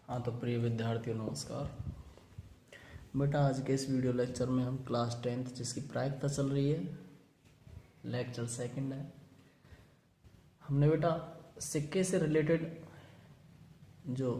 हाँ तो प्रिय विद्यार्थियों नमस्कार बेटा। आज के इस वीडियो लेक्चर में हम क्लास 10th जिसकी प्रायिकता चल रही है, लेक्चर सेकंड है। हमने बेटा सिक्के से रिलेटेड जो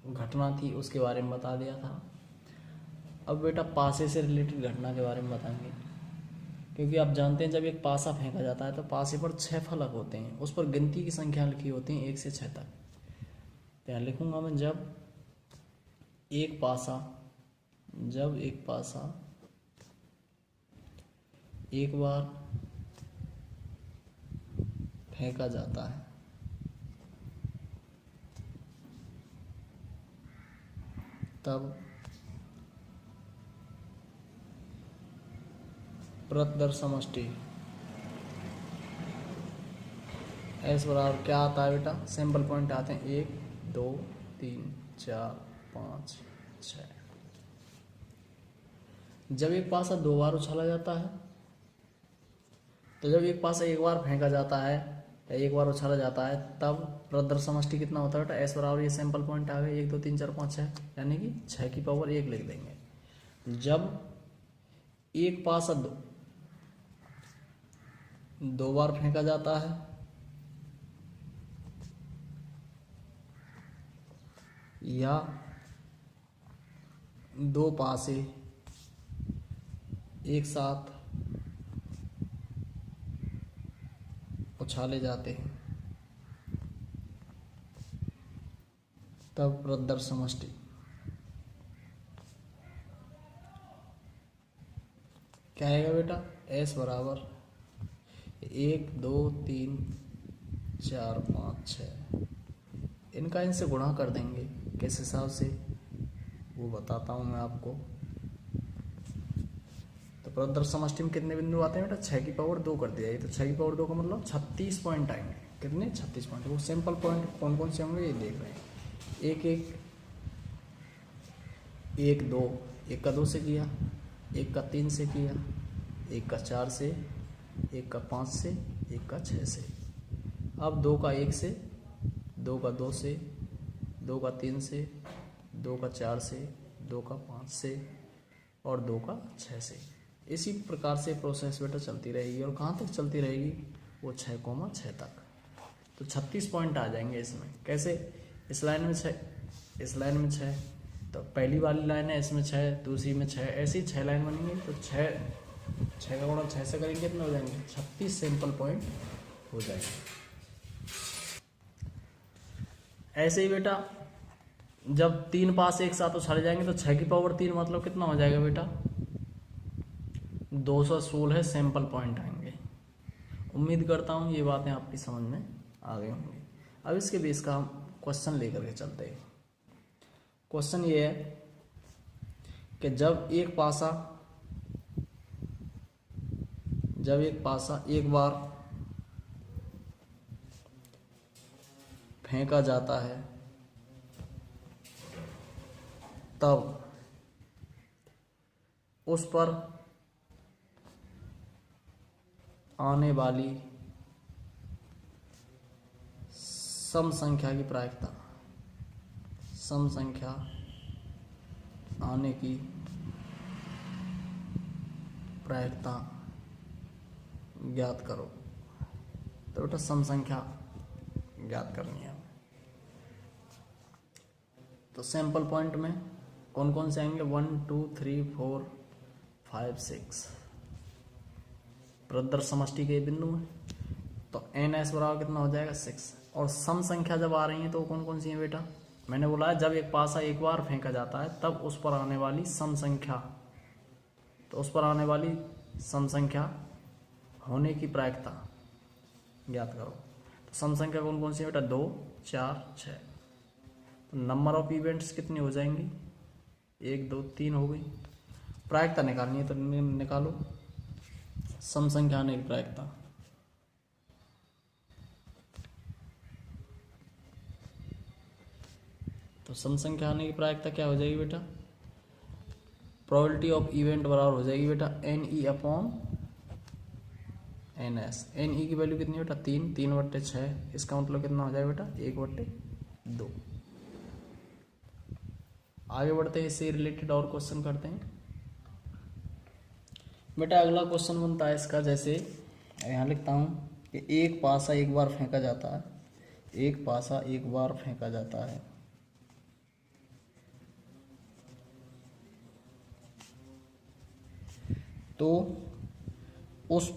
घटना थी उसके बारे में बता दिया था। अब बेटा पासे से रिलेटेड घटना के बारे में बताएंगे, क्योंकि आप जानते हैं जब एक पासा फेंका जाता है तो पासे पर 6 फलक होते हैं, उस पर गिनती की संख्या लिखी होती है 1 से 6 तक। तो यहाँ लिखूंगा मैं जब एक पासा एक बार फेंका जाता है तब प्रदर समष्टि एस बराबर क्या आता है बेटा? सिंपल पॉइंट आते हैं 1 2 3 4 5 6। जब एक पासा 2 बार उछाला जाता है, तो जब एक पासा एक बार फेंका जाता है या एक बार उछाला जाता है तब प्रदर समष्टि कितना होता है बेटा? एस बराबर ये सैंपल पॉइंट आ गए 1 2 3 4 5 6, यानी कि 6 की पावर 1 लिख देंगे। जब एक पासा दो बार फेंका जाता है या दो पासे एक साथ उछाले जाते हैं तब प्रदर समष्टि क्या आएगा बेटा? एस बराबर 1 2 3 4 5 6। इनका इनसे गुणा कर देंगे, किस हिसाब से वो बताता हूँ मैं आपको। तो प्रदर समष्टि में कितने बिंदु आते हैं बेटा? 6 की पावर 2 कर दिया। ये तो 6 की पावर 2 का मतलब 36 पॉइंट आएंगे। कितने? 36 पॉइंट। वो सिंपल पॉइंट कौन कौन से होंगे ये देख रहे हैं। एक 2, एक का 2 से किया, एक का 3 से किया, एक का 4 से, एक का 5 से, एक का 6 से। अब 2 का 1 से, 2 का 2 से, 2 का 3 से, 2 का 4 से, 2 का 5 से और 2 का 6 से। इसी प्रकार से प्रोसेस बेटा चलती रहेगी। और कहाँ तक चलती रहेगी? वो 6,6 तक। तो 36 पॉइंट आ जाएंगे इसमें। कैसे? इस लाइन में 6, इस लाइन में 6, तो पहली वाली लाइन है इसमें 6, दूसरी में 6, ऐसी 6 लाइन बनेंगी। तो 6 का गुणा 6 से करेंगे कितने हो जाएंगे? 36 सिंपल पॉइंट हो जाएंगे। ऐसे ही बेटा जब 3 पास एक साथ उछाले जाएंगे तो 6 की पावर 3 मतलब कितना हो जाएगा बेटा? 216 सैंपल पॉइंट आएंगे। उम्मीद करता हूँ ये बातें आपकी समझ में आ गई होंगी। अब इसके बेस का हम क्वेश्चन लेकर के चलते हैं। क्वेश्चन ये है कि जब एक पासा एक बार फेंका जाता है तब उस पर आने वाली सम संख्या की प्रायिकता, सम संख्या आने की प्रायिकता ज्ञात करो। तो बेटा सम संख्या ज्ञात करनी है। तो सैंपल पॉइंट में कौन कौन से आएंगे? 1 2 3 4 5 6 प्रदर समष्टि के बिंदु हैं। तो एन एस बराबर कितना हो जाएगा? 6। और सम संख्या जब आ रही है तो कौन कौन सी है बेटा? मैंने बोला है जब एक पासा एक बार फेंका जाता है तब उस पर आने वाली सम संख्या, तो उस पर आने वाली सम संख्या होने की प्रायिकता ज्ञात करो। तो सम संख्या कौन कौन सी है बेटा? 2 4 6। तो नंबर ऑफ इवेंट्स कितनी हो जाएंगी? 1 2 3 हो गई। प्रायिकता निकालनी है तो निकालो सम संख्या आने की प्रायिकता। तो सम संख्या आने की प्रायिकता क्या हो जाएगी बेटा? प्रोबेबिलिटी ऑफ इवेंट बराबर हो जाएगी बेटा NE अपॉन NS। NE की वैल्यू कितनी बेटा? 3, 3/6। इसका मतलब कितना हो जाएगा बेटा? 1/2। आगे बढ़ते हैं, इससे रिलेटेड और क्वेश्चन करते हैं। बेटा अगला क्वेश्चन बनता है इसका, जैसे यहाँ लिखता हूँ कि एक पासा एक बार फेंका जाता है, एक पासा एक बार फेंका जाता है, तो उस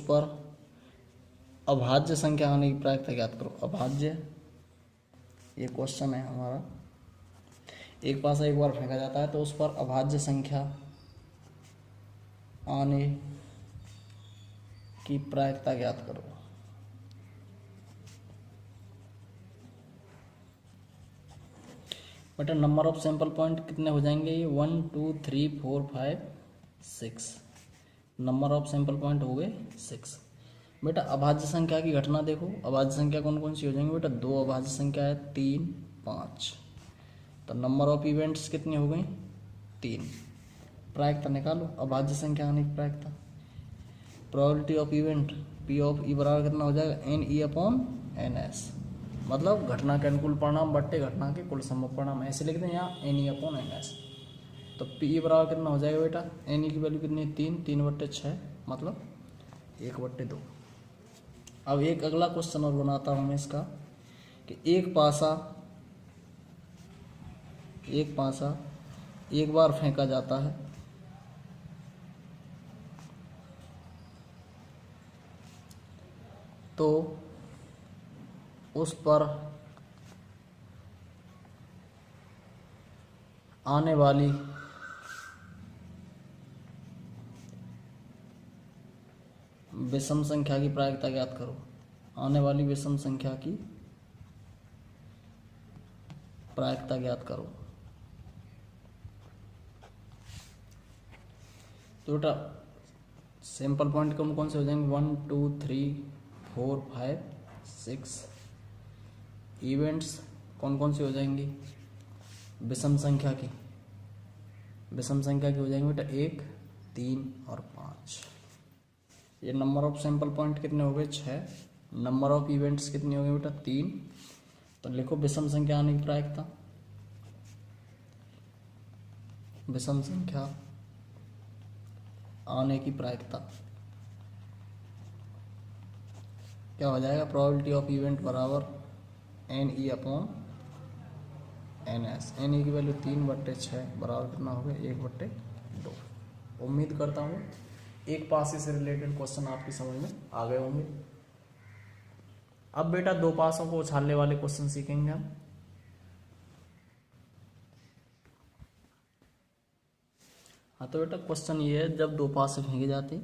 पर अभाज्य संख्या आने की प्रायिकता ज्ञात करो। अभाज्य, ये क्वेश्चन है हमारा। एक पासा एक बार फेंका जाता है तो उस पर अभाज्य संख्या आने की प्रायिकता ज्ञात करो। बेटा नंबर ऑफ सैंपल पॉइंट कितने हो जाएंगे? ये 1 2 3 4 5 6 नंबर ऑफ सैंपल पॉइंट हो गए 6। बेटा अभाज्य संख्या की घटना देखो, अभाज्य संख्या कौन कौन सी हो जाएंगी? बेटा दो अभाज्य संख्या है, 3 5, तो नंबर ऑफ इवेंट्स कितनी हो गई? 3। प्रायिकता निकालो, अभाज्य संख्या आने की प्रायिकता। Probability of event P of E बराबर कितना हो जाएगा? NE/NS, मतलब घटना के अनुकूल परिणाम बट्टे घटना के कुल संभव परिणाम, ऐसे लिखते हैं यहाँ NE/NS। तो पी बराबर कितना हो जाएगा बेटा? NE की वैल्यू कितनी है? 3, 3/6 मतलब 1/2। अब एक अगला क्वेश्चन और बनाता हूँ मैं इसका, कि एक पासा एक बार फेंका जाता है, तो उस पर आने वाली विषम संख्या की प्रायिकता ज्ञात करो। आने वाली विषम संख्या की प्रायिकता ज्ञात करो। तो बेटा सैंपल पॉइंट कौन कौन से हो जाएंगे? 1 2 3 4 5 6। इवेंट्स कौन कौन सी हो जाएंगी? विषम संख्या की हो जाएंगे बेटा 1 3 और 5। ये नंबर ऑफ सैंपल पॉइंट कितने हो गए? 6। नंबर ऑफ इवेंट्स कितनी हो गई बेटा? 3। तो लिखो विषम संख्या आने की प्रायिकता। विषम संख्या आने की प्रायिकता क्या हो जाएगा? प्रोबेबिलिटी ऑफ इवेंट बराबर NE/NS। NE की वैल्यू 3/6 बराबर कितना हो गया? 1/2। उम्मीद करता हूँ एक पासे से रिलेटेड क्वेश्चन आपकी समझ में आ गए होंगे। अब बेटा दो पासों को उछालने वाले क्वेश्चन सीखेंगे हम। हाँ तो बेटा क्वेश्चन ये है, जब दो पासे फेंके जाते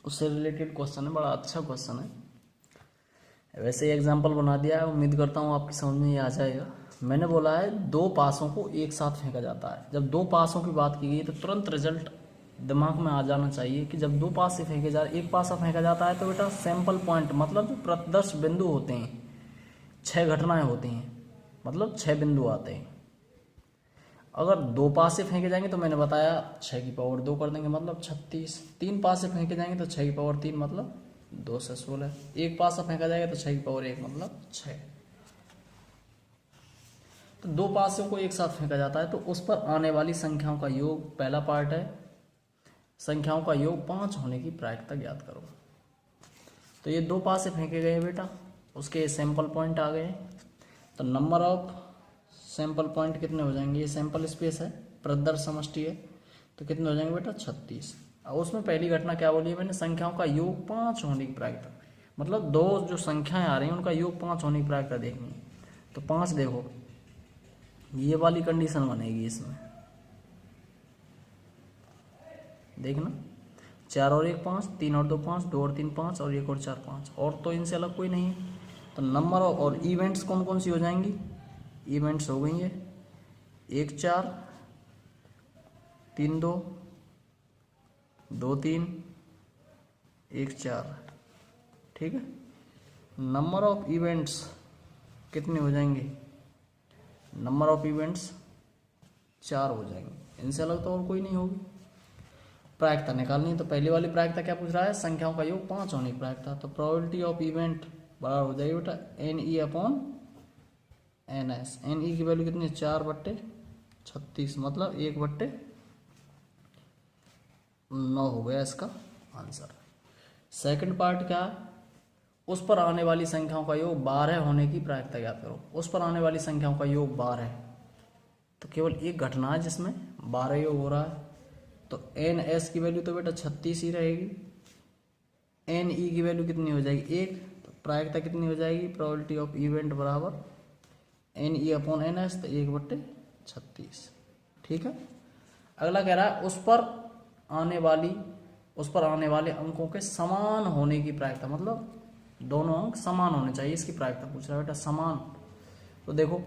उससे रिलेटेड क्वेश्चन है, बड़ा अच्छा क्वेश्चन है। वैसे ही एग्जाम्पल बना दिया है, उम्मीद करता हूँ आपकी समझ में ये आ जाएगा। मैंने बोला है दो पासों को एक साथ फेंका जाता है। जब दो पासों की बात की गई तो तुरंत रिजल्ट दिमाग में आ जाना चाहिए कि जब दो पासे फेंके जा रहे, एक पासा फेंका जाता है तो बेटा सैंपल पॉइंट मतलब जो प्रदर्श बिंदु होते हैं, 6 घटनाएं होती हैं, मतलब 6 बिंदु आते हैं। अगर दो पासे फेंके जाएंगे तो मैंने बताया 6 की पावर 2 कर देंगे मतलब 36। 3 पासे फेंके जाएंगे तो 6 की पावर 3 मतलब 2 से 16। एक पासा फेंका जाएगा तो 6 की पावर 1 मतलब 6। तो दो पासों को एक साथ फेंका जाता है तो उस पर आने वाली संख्याओं का योग, पहला पार्ट है संख्याओं का योग 5 होने की प्रायिकता ज्ञात करो। तो ये दो पासे फेंके गए बेटा, उसके सैंपल पॉइंट आ गए, तो नंबर ऑफ सैंपल पॉइंट कितने हो जाएंगे? ये सैंपल स्पेस है, प्रदर्श समष्टि है, तो कितने हो जाएंगे बेटा? 36। और उसमें पहली घटना क्या बोली है मैंने? संख्याओं का योग 5 होने की प्रायिकता, मतलब दो जो संख्याएं आ रही हैं उनका योग 5 होने की प्रायिकता देखनी है। तो 5 देखो, ये वाली कंडीशन बनेगी इसमें, देखना 4 और 1 5, 3 और 2 5, 2 और 3 5 और 1 और 4 5, और तो इनसे अलग कोई नहीं है। तो नंबर और इवेंट्स कौन कौन सी हो जाएंगी? इवेंट्स हो गई है 1 4, 3 2, 2 3, 1 4, ठीक है। नंबर ऑफ इवेंट्स कितने हो जाएंगे? नंबर ऑफ इवेंट्स 4 हो जाएंगे, इनसे अलग तो और कोई नहीं होगी। प्रायिकता निकालनी है, तो पहली वाली प्रायिकता क्या पूछ रहा है? संख्याओं का योग 5 होने की प्रायिकता। तो प्रोबेबिलिटी ऑफ इवेंट बराबर हो जाएगी बेटा NE/NS। N S. N E की वैल्यू कितनी है 4/36, मतलब 1/9 हो गया इसका आंसर। सेकंड पार्ट क्या है, उस पर आने वाली संख्याओं का योग 12 होने की प्रायिकता ज्ञात करो। उस पर आने वाली संख्याओं का योग 12, तो केवल एक घटना है जिसमें 12 योग हो रहा है, तो एन एस की वैल्यू तो बेटा 36 ही रहेगी। एन ई की वैल्यू कितनी हो जाएगी 1, तो प्रायिकता कितनी हो जाएगी, प्रोबेबिलिटी ऑफ इवेंट बराबर N E upon N S, तो 1/36। ठीक है। अगला कह रहा है उस पर आने वाले अंकों के समान होने की प्रायिकता, मतलब दोनों अंक समान होने चाहिए, इसकी प्रायिकता पूछ रहा है बेटा समान। तो देखो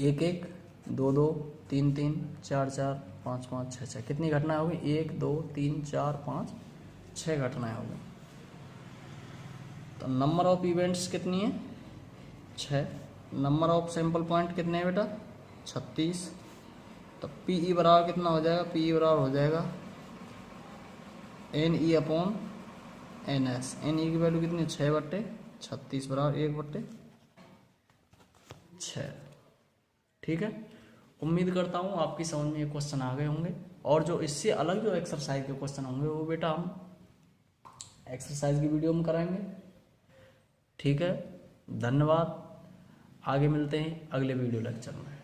1-1, 2-2, 3-3, 4-4, 5-5, 6-6, कितनी घटनाएं होगी, 1, 2, 3, 4, 5, 6 घटनाएं होगी। तो नंबर ऑफ इवेंट्स कितनी है 6, नंबर ऑफ सैंपल पॉइंट कितने हैं बेटा 36, तो पी ई बराबर कितना हो जाएगा, पी ई बराबर हो जाएगा N E upon N S. N E की वैल्यू कितनी है 6/36 बराबर 1/6। ठीक है। उम्मीद करता हूँ आपकी समझ में ये क्वेश्चन आ गए होंगे, और जो इससे अलग जो एक्सरसाइज के क्वेश्चन होंगे वो बेटा हम एक्सरसाइज की वीडियो में कराएंगे। ठीक है, धन्यवाद। आगे मिलते हैं अगले वीडियो लेक्चर में।